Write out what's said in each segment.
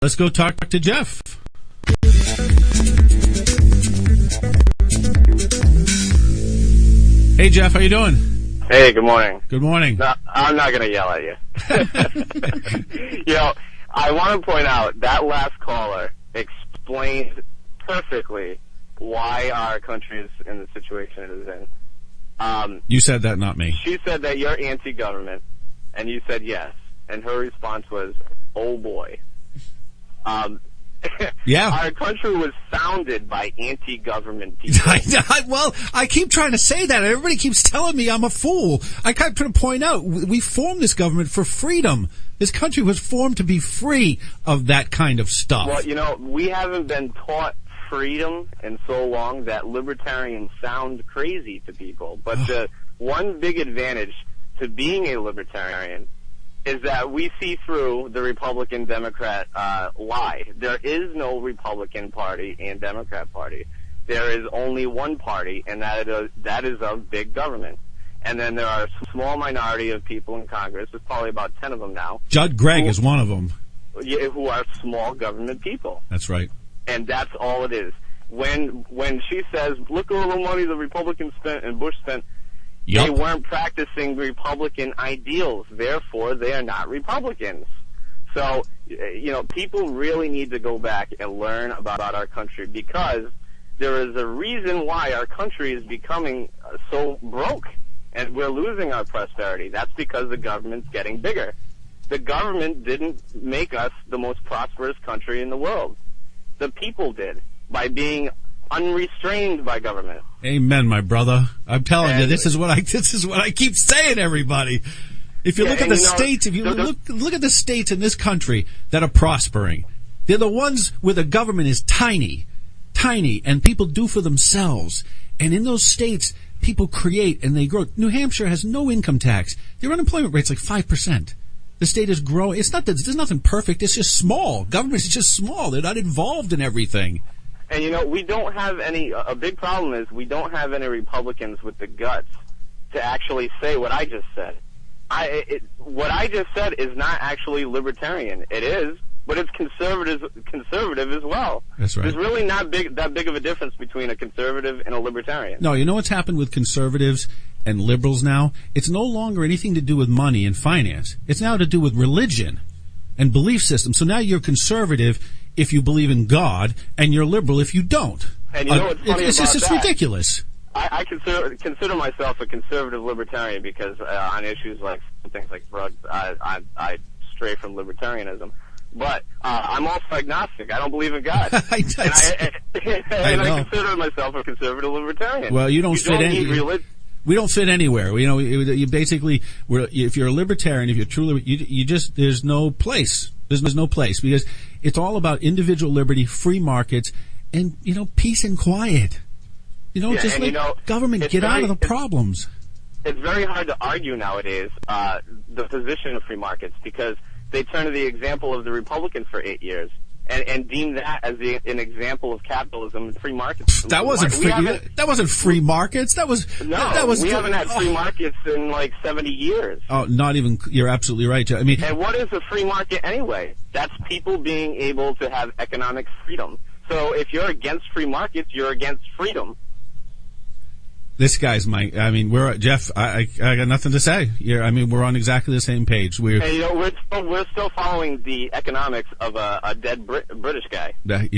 Let's go talk to Jeff. Hey, Jeff, how you doing? Hey, good morning. Good morning. No, I'm not going to yell at you. I want to point out that last caller explained perfectly why our country is in the situation it is in. You said that, not me. She said that you're anti-government, and you said yes. And her response was, oh, boy. Yeah. Our country was founded by anti-government people. Well, I keep trying to say that. Everybody keeps telling me I'm a fool. I keep trying to point out, we formed this government for freedom. This country was formed to be free of that kind of stuff. Well, we haven't been taught freedom in so long that libertarians sound crazy to people. But the one big advantage to being a libertarian is that we see through the Republican-Democrat lie. There is no Republican Party and Democrat Party. There is only one party, and that is of big government. And then there are a small minority of people in Congress, there's probably about 10 of them now. Judd Gregg is one of them. Who are small government people. That's right. And that's all it is. When she says, look at all the money the Republicans spent and Bush spent, They weren't practicing Republican ideals. Therefore, they are not Republicans. So, people really need to go back and learn about our country, because there is a reason why our country is becoming so broke and we're losing our prosperity. That's because the government's getting bigger. The government didn't make us the most prosperous country in the world. The people did, by being unrestrained by government. Amen, my brother. I'm telling you, this is what I keep saying, everybody. If you look at the states, if you look at the states in this country that are prospering, they're the ones where the government is tiny, and people do for themselves. And in those states, people create and they grow. New Hampshire has no income tax. Their unemployment rate's like 5%. The state is growing. It's not that there's nothing perfect. It's just small. Government is just small. They're not involved in everything. And, we don't have a big problem is we don't have any Republicans with the guts to actually say what I just said. What I just said is not actually libertarian. It is, but it's conservative as well. That's right. There's really not that big of a difference between a conservative and a libertarian. No, you know what's happened with conservatives and liberals now? It's no longer anything to do with money and finance. It's now to do with religion and belief system. So now you're conservative if you believe in God, and you're liberal if you don't. And you know what's funny it's about just that? ridiculous. I consider myself a conservative libertarian because on issues like things like drugs, I stray from libertarianism. But I'm also agnostic. I don't believe in God. I consider myself a conservative libertarian. Well, you don't fit in. We don't fit anywhere. You basically, if you're a libertarian, if you're truly, you just, there's no place. There's no place, because it's all about individual liberty, free markets, and, peace and quiet. Just let government get out of the problems. It's very hard to argue nowadays the position of free markets, because they turn to the example of the Republicans for 8 years and deem that as an example of capitalism and free markets. That wasn't free. That wasn't free markets. We haven't had free markets in like 70 years. Oh, not even. You're absolutely right. I mean, and what is a free market anyway? That's people being able to have economic freedom. So if you're against free markets, you're against freedom. This guy's we're Jeff. I got nothing to say. We're on exactly the same page. We're still following the economics of a dead British guy. That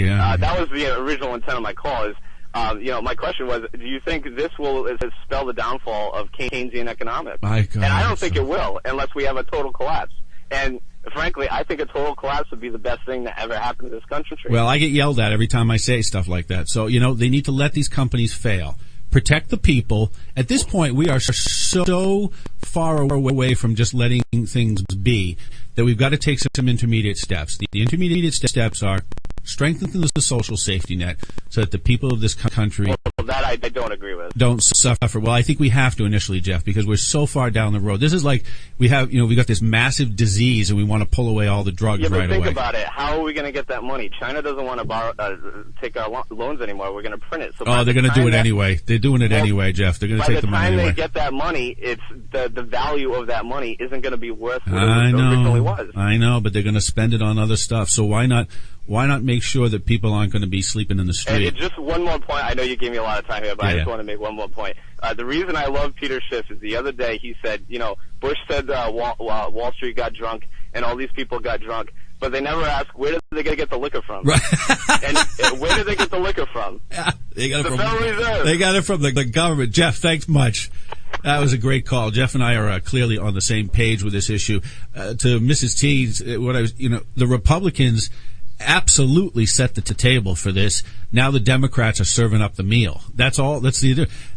was the original intent of my call. Is my question was, do you think this will spell the downfall of Keynesian economics? And I don't think it will, unless we have a total collapse. And frankly, I think a total collapse would be the best thing that ever happened to this country. Well, I get yelled at every time I say stuff like that. So they need to let these companies fail. Protect the people. At this point, we are so far away from just letting things be that we've got to take some intermediate steps. The intermediate steps are strengthen the social safety net so that the people of this country... Well, that I I don't agree with. Don't suffer. Well, I think we have to initially, Jeff, because we're so far down the road. This is like we got this massive disease, and we want to pull away all the drugs right away. Yeah, but think about it. How are we going to get that money? China doesn't want to take our loans anymore. We're going to print it. So they're going to do it anyway. They're doing it anyway, Jeff. They're going to take the money anyway. By the time they get that money, it's the value of that money isn't going to be worth what it originally was. I know, but they're going to spend it on other stuff. So why not make sure that people aren't going to be sleeping in the street? And just one more point. I know you gave me a lot of time here, but I just want to make one more point. The reason I love Peter Schiff is the other day he said, Bush said Wall Street got drunk and all these people got drunk, but they never ask where did they get the liquor from? Right. And where did they get the liquor from? Yeah, they got it from the Federal Reserve. They got it from the government. Jeff, thanks much. That was a great call. Jeff and I are clearly on the same page with this issue. To Mrs. T, the Republicans absolutely set the table for this. Now the Democrats are serving up the meal. That's all. That's the